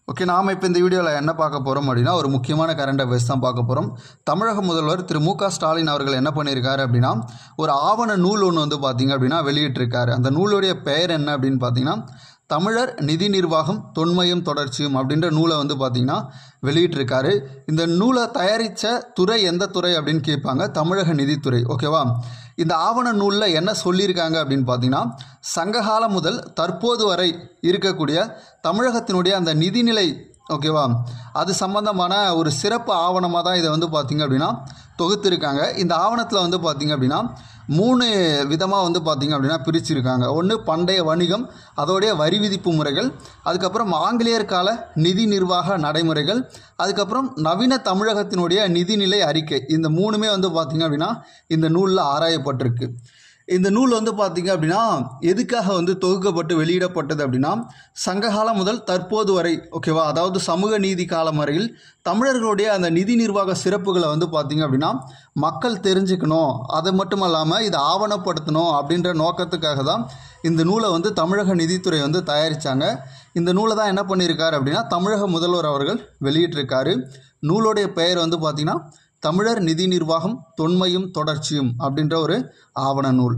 Okay, நாம் இப்போ இந்த வீடியோவில் என்ன பார்க்க போகிறோம் அப்படின்னா, ஒரு முக்கியமான கரண்ட் அஃபேர்ஸ் தான் பார்க்க போகிறோம். தமிழக முதல்வர் திரு மு க ஸ்டாலின் அவர்கள் என்ன பண்ணியிருக்காரு அப்படின்னா, ஒரு ஆவண நூல் ஒன்று வந்து பார்த்திங்க அப்படின்னா வெளியிட்டிருக்காரு. அந்த நூலுடைய பெயர் என்ன அப்படின்னு பார்த்தீங்கன்னா, தமிழர் நிதி நிர்வாகம் தொன்மையும் தொடர்ச்சியும் அப்படின்ற நூலை வந்து பார்த்திங்கன்னா வெளியிட்டிருக்காரு. இந்த நூலை தயாரித்த துறை எந்த துறை அப்படின்னு கேட்பாங்க, தமிழக நிதித்துறை. ஓகேவா? இந்த ஆவண நூலில் என்ன சொல்லியிருக்காங்க அப்படின்னு பார்த்தீங்கன்னா, சங்ககாலம் முதல் தற்போது வரை இருக்கக்கூடிய தமிழகத்தினுடைய அந்த நிதிநிலை, ஓகேவா, அது சம்பந்தமான ஒரு சிறப்பு ஆவணமாக தான் இதை வந்து பார்த்திங்க அப்படின்னா தொகுத்திருக்காங்க. இந்த ஆவணத்தில் வந்து பார்த்திங்க அப்படின்னா 3 விதமாக வந்து பார்த்திங்க அப்படின்னா பிரிச்சிருக்காங்க. ஒன்று பண்டைய வணிகம், அதோடைய வரி விதிப்பு முறைகள், அதுக்கப்புறம் ஆங்கிலேயர் கால நிதி நிர்வாக நடைமுறைகள், அதுக்கப்புறம் நவீன தமிழகத்தினுடைய நிதிநிலை அறிக்கை. இந்த 3மே வந்து பார்த்திங்க அப்படின்னா இந்த நூலில் ஆராயப்பட்டிருக்கு. இந்த நூல் வந்து பார்த்திங்க அப்படின்னா எதுக்காக வந்து தொகுக்கப்பட்டு வெளியிடப்பட்டது அப்படின்னா, சங்ககாலம் முதல் தற்போது வரை, ஓகேவா, அதாவது சமூக நீதி காலம் வரையில் தமிழர்களுடைய அந்த நிதி நிர்வாக சிறப்புகளை வந்து பார்த்திங்க அப்படின்னா மக்கள் தெரிஞ்சுக்கணும், அது மட்டும் இல்லாமல் இதை ஆவணப்படுத்தணும் அப்படின்ற நோக்கத்துக்காக தான் இந்த நூலை வந்து தமிழக நிதித்துறை வந்து தயாரித்தாங்க. இந்த நூலை தான் என்ன பண்ணியிருக்காரு அப்படின்னா தமிழக முதல்வர் அவர்கள் வெளியிட்டிருக்காரு. நூலுடைய பெயர் வந்து பார்த்திங்கன்னா தமிழர் நிதி நிர்வாகம் தொன்மையும் தொடர்ச்சியும் அப்படின்ற ஒரு ஆவண நூல்.